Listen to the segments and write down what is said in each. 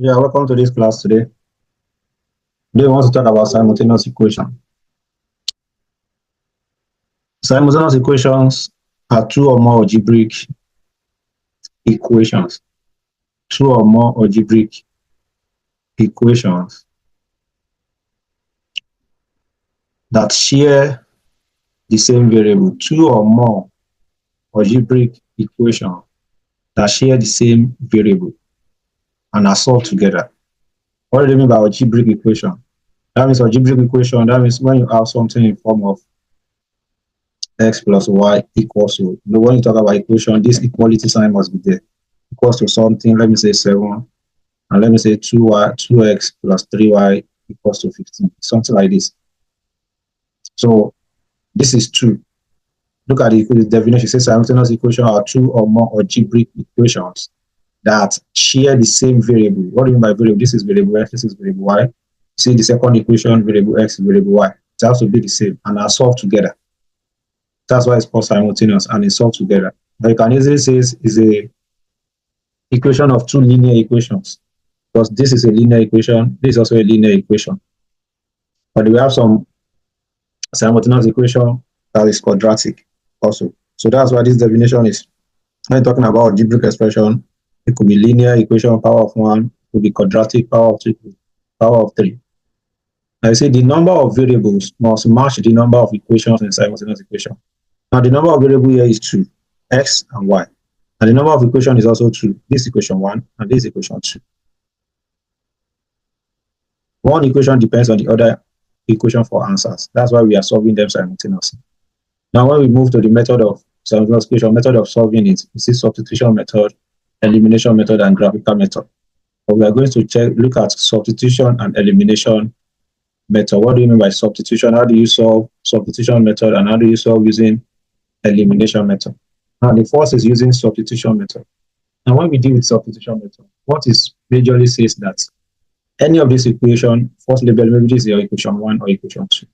Yeah, welcome to this class today. Today we want to talk about simultaneous equation. Simultaneous equations are two or more algebraic equations. Two or more algebraic equations that share the same variable. Two or more algebraic equations that share the same variable and are solved together. What do they mean by algebraic equation? That means algebraic equation, that means when you have something in form of x plus y equals to, when you talk about equation, this equality sign must be there. Equals to something, let me say 7, and let me say 2x plus 3y equals to 15, something like this. So this is true. Look at the definition. It says simultaneous equations are two or more algebraic equations that share the same variable. What do you mean by variable? This is variable x, this is variable y. See the second equation, variable x, variable y. It has to be the same and are solved together. That's why it's called simultaneous and it's solved together. But you can easily say it's a equation of two linear equations, because this is a linear equation, this is also a linear equation. But we have some simultaneous equation that is quadratic also. So that's why this definition is, when you're talking about algebraic expression, it could be linear equation power of 1, it could be quadratic power of 2, power of 3. Now you see the number of variables must match the number of equations in simultaneous equation. Now the number of variables here is 2, x and y. And the number of equation is also 2. This equation 1 and this equation 2. One equation depends on the other equation for answers. That's why we are solving them simultaneously. Now, when we move to the method of simultaneous equation, method of solving it, you see substitution method, elimination method, and graphical method. But we are going to look at substitution and elimination method. What do you mean by substitution? How do you solve substitution method, and how do you solve using elimination method? Now, the first is using substitution method. And when we deal with substitution method, what is majorly says that any of this equation, first label, maybe this is your equation 1 or equation 2.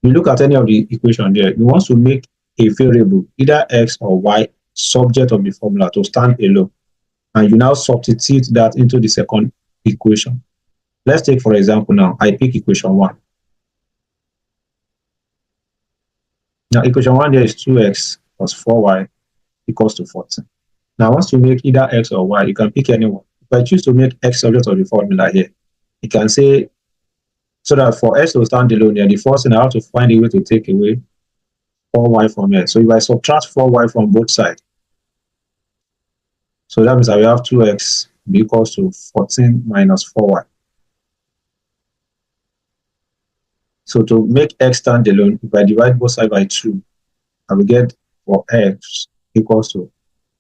You look at any of the equation there, you want to make a variable, either x or y, subject of the formula to stand alone. And you now substitute that into the second equation. Let's take, for example, now, I pick equation 1. Now, equation 1 there is 2x plus 4y equals to 14. Now, once you make either x or y, you can pick anyone. If I choose to make x subject of the formula here, you can say, so that for x to stand alone here, the first thing I have to find a way to take away 4y from here. So if I subtract 4y from both sides, so that means I will have 2x equals to 14 minus 4y. So to make x stand alone, if I divide both sides by 2, I will get for x equals to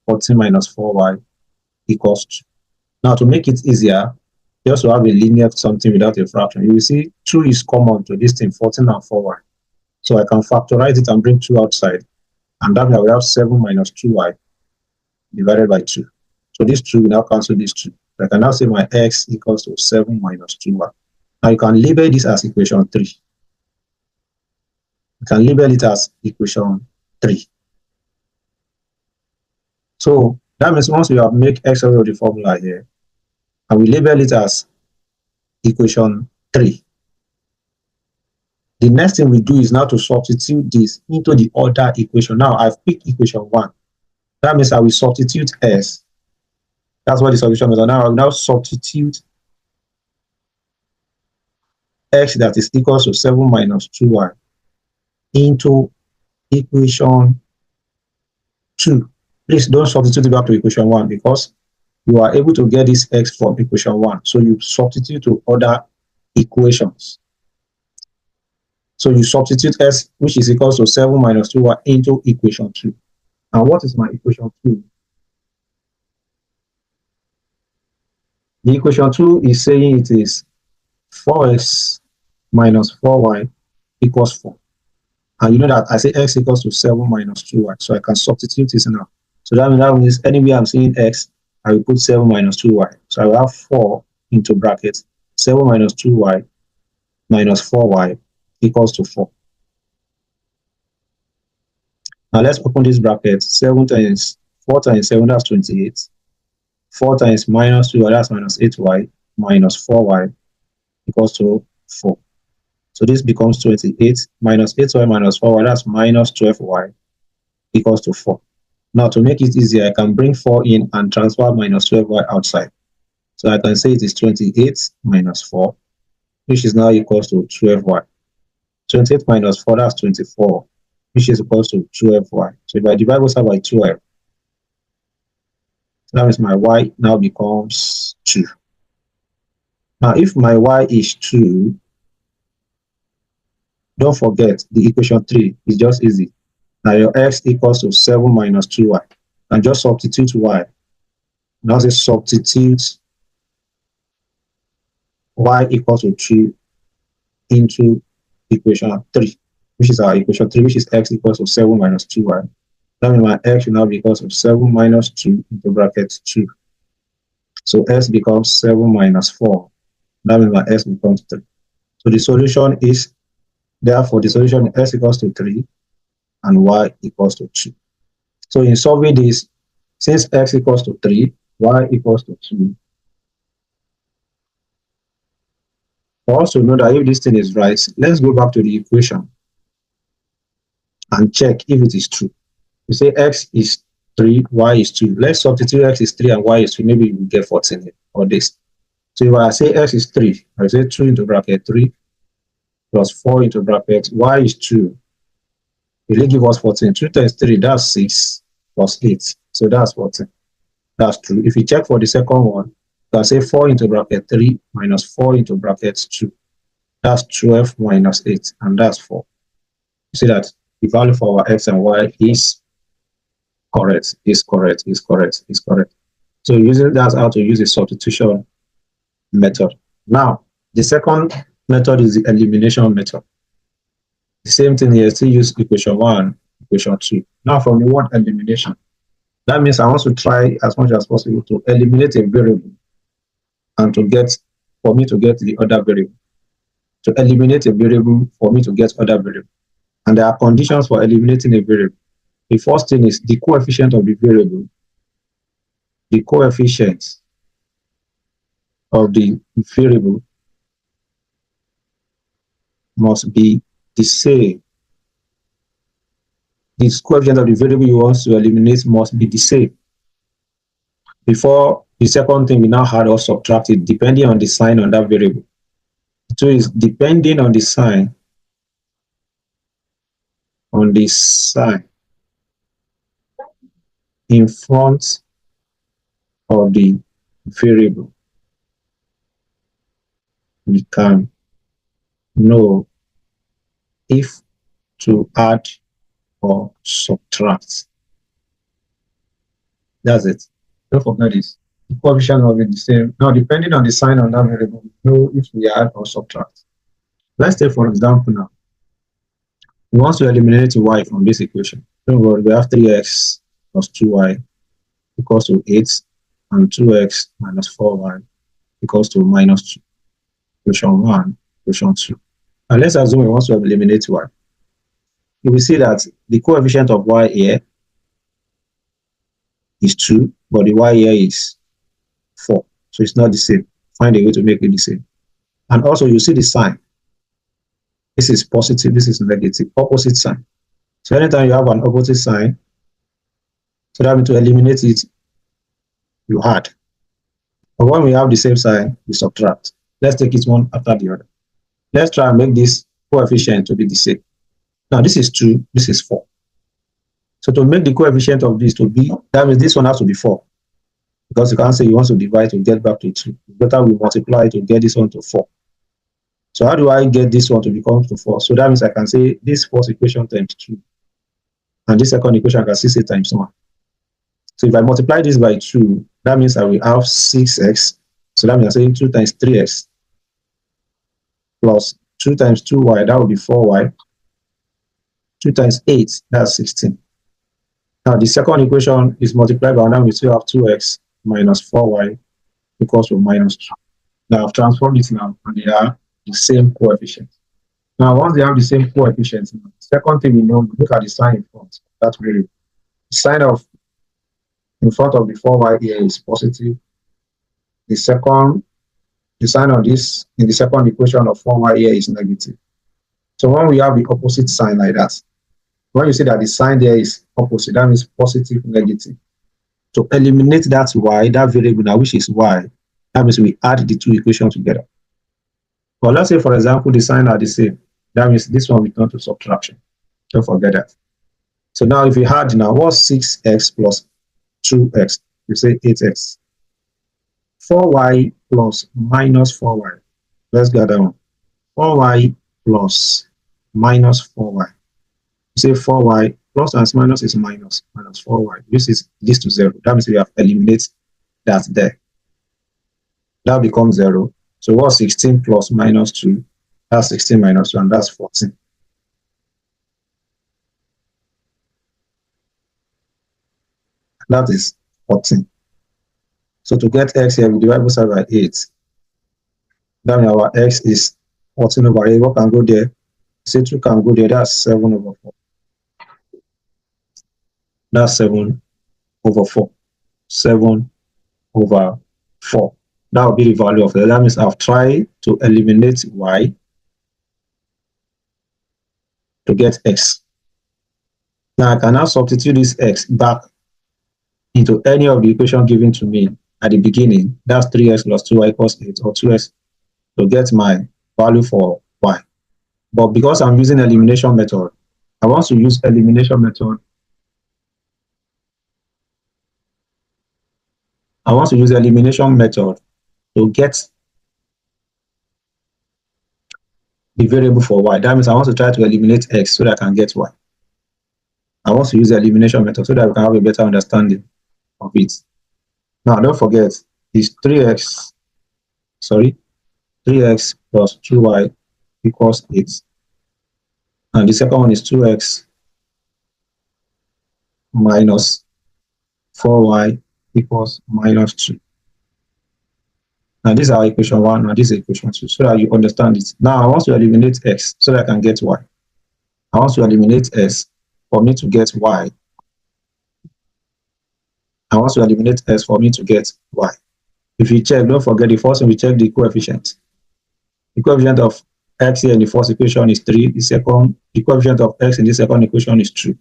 14 minus 4y equals 2. Now to make it easier, just to have a linear something without a fraction, you will see 2 is common to this thing, 14 and 4y. So I can factorize it and bring 2 outside. And that way I will have 7 minus 2y divided by 2. So this 2 will now cancel this 2. I can now say my x equals to 7 minus 2y. Now you can label this as equation 3. You can label it as equation 3. So that means once we have made x out of the formula here, and we label it as equation 3. The next thing we do is now to substitute this into the other equation. Now I've picked equation 1. That means I will substitute s. That's what the solution is. Now I will now substitute x that is equal to 7 minus 2y into equation 2. Please don't substitute it back to equation 1, because you are able to get this x from equation 1. So you substitute to other equations. So you substitute s, which is equal to 7 minus 2y, into equation 2. And what is my equation 2? The equation 2 is saying it is 4x minus 4y equals 4. And you know that I say x equals to 7 minus 2y. So I can substitute this now. So that means anywhere I'm seeing x, I will put 7 minus 2y. So I will have 4 into brackets. 7 minus 2y minus 4y equals to 4. Now let's open this bracket. 4 times 7, that's 28. 4 times minus 2y, that's minus 8y, minus 4y equals to 4. So this becomes 28 minus 8y minus 4y, that's minus 12y equals to 4. Now, to make it easier, I can bring 4 in and transfer minus 12y outside. So I can say it is 28 minus 4, which is now equals to 12y. 28 minus 4, that's 24, which is equals to 12y. So if I divide both sides by 12, that means my y now becomes 2. Now, if my y is 2, don't forget the equation 3 is just easy. Now your x equals to 7 minus 2y. And just substitute y. Now say substitute y equals to 2 into equation 3, which is our equation 3, which is x equals to 7 minus 2y. That means my x will now be equals to 7 minus 2 into bracket 2. So x becomes 7 minus 4. That means my x becomes 3. So the solution is, therefore, the solution is x equals to 3 and y equals to 2. So in solving this, since x equals to 3, y equals to 2, for us to know that if this thing is right, let's go back to the equation and check if it is true. You say x is 3, y is 2. Let's substitute x is 3 and y is 2. Maybe we get 14 here, or this. So if I say x is 3, I say 2 into bracket 3 plus 4 into bracket, y is 2. It will give us 14. 2 times 3, that's 6 plus 8. So that's 14. That's true. If you check for the second one, you can say 4 into bracket 3 minus 4 into bracket 2. That's 12 minus 8, and that's 4. You see that the value for our x and y is correct, is correct, is correct, is correct. So using that's how to use a substitution method. Now, the second method is the elimination method. The same thing here, still use equation 1, equation 2. Now from the word elimination, that means I want to try as much as possible to eliminate a variable and for me to get the other variable. To eliminate a variable for me to get other variable. And there are conditions for eliminating a variable. The first thing is the coefficient of the variable. The coefficient of the variable must be the same. The coefficient of the variable you want to eliminate must be the same. Before the second thing we now had or subtract it depending on the sign on that variable. So it's depending on the sign in front of the variable. We can know if to add or subtract. That's it. Don't forget this. The coefficient will be the same. Now, depending on the sign on that variable, we know if we add or subtract. Let's take, for example, now. We want to eliminate y from this equation. Don't worry, we have 3x plus 2y equals to 8, and 2x minus 4y equals to minus 2. Equation 1, equation 2. And let's assume we want to eliminate y. You will see that the coefficient of y here is 2, but the y here is 4. So it's not the same. Find a way to make it the same. And also you see the sign. This is positive, this is negative, opposite sign. So anytime you have an opposite sign, so that means to eliminate it, you add. But when we have the same sign, we subtract. Let's take it one after the other. Let's try and make this coefficient to be the same. Now this is 2, this is 4. So to make the coefficient of this to be, that means this one has to be 4. Because you can't say you want to divide to get back to 2. Better we multiply to get this one to 4. So how do I get this one to become to 4? So that means I can say this first equation times 2. And this second equation I can say times 1. So if I multiply this by 2, that means I will have 6x. So that means I'm saying 2 times 3x plus 2 times 2y, that will be 4y. 2 times 8, that's 16. Now the second equation is multiplied by 1, we still have 2x minus 4y equals to minus 2. Now I've transformed it now, and they are the same coefficient. Now once they have the same coefficient, the second thing we know, look at the sign in front. That's really the sign of in front of the 4y here is positive, the sign of this in the second equation of 4y here is negative. So when we have the opposite sign like that, when you see that the sign there is opposite, that means positive, negative. To eliminate that y, that variable now, which is y, that means we add the two equations together. But let's say, for example, the sign are the same. That means this one will turn to subtraction. Don't forget that. So now if you add now, what's 6x plus 2x? You say 8x. 4y plus minus 4y. Let's get that one. 4y plus minus 4y. You say 4y plus and minus is minus 4y. This is this to 0. That means we have eliminated that there. That becomes 0. So what's 16 plus minus 2? That's 16 minus 2, and that's 14. That is 14. So to get x here, we divide both sides by 8. That means our x is 14 over 8. What can go there? Say 2 can go there. That's 7 over 4. That's 7 over 4. 7 over 4. That will be the value of it. That means I've tried to eliminate y to get x. Now I can now substitute this x back into any of the equation given to me at the beginning. That's 3x plus 2y equals 8, or 2x, to get my value for y. But because I'm using elimination method, I want to use elimination method. I want to use elimination method to get the variable for y. That means I want to try to eliminate x so that I can get y. I want to use the elimination method so that we can have a better understanding of it. Now, don't forget, it's 3x plus 2y equals 8. And the second one is 2x minus 4y equals minus 2. Now, this is our equation 1, and this is equation 2, so that you understand it. Now, I want to eliminate x so that I can get y. I want to eliminate s for me to get y. I want to eliminate s for me to get y. If you check, don't forget the first one, we check the coefficient. The coefficient of x here in the first equation is 3. The coefficient of x in the second equation is 2.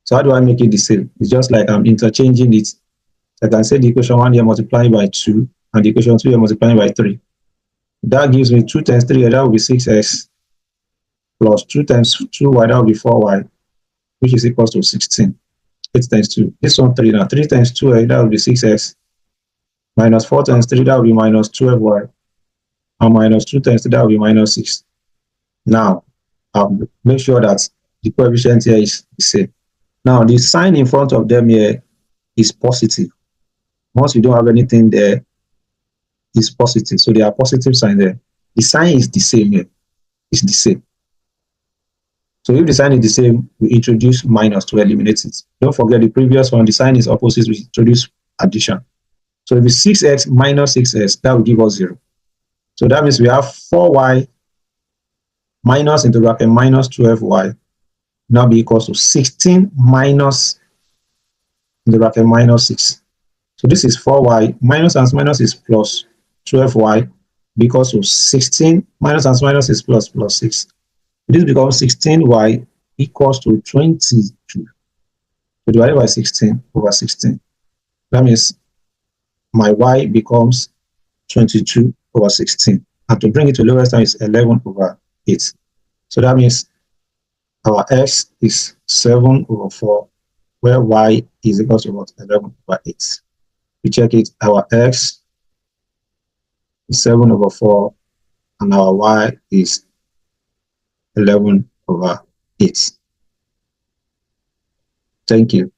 So how do I make it the same? It's just like I'm interchanging it. I can say the equation 1 here multiplying by 2, and the equation 2 here multiplying by 3. That gives me 2 times 3, that will be 6x, plus 2 times 2y, that will be 4y, which is equals to 16. 8 times 2. This one 3 now. 3 times 2, that will be 6x. Minus 4 times 3, that will be minus 12y. And minus 2 times 3, that will be minus 6. Now, I'll make sure that the coefficient here is the same. Now, the sign in front of them here is positive. Once you don't have anything there, it's positive. So there are positive sign there. The sign is the same here. It's the same. So if the sign is the same, we introduce minus to eliminate it. Don't forget the previous one, the sign is opposite, we introduce addition. So if it's 6x minus 6x, that will give us 0. So that means we have 4y minus into bracket minus 12y now be equals to 16 minus in the bracket minus 6. So this is 4y minus and minus is plus 12y because of 16 minus and minus is plus 6. This becomes 16y equals to 22. So divided by 16 over 16. That means my y becomes 22 over 16. And to bring it to the lowest time is 11 over 8. So that means our x is 7 over 4, where y is equal to what? 11 over 8. We check it, our x is 7 over 4, and our y is 11 over 8. Thank you.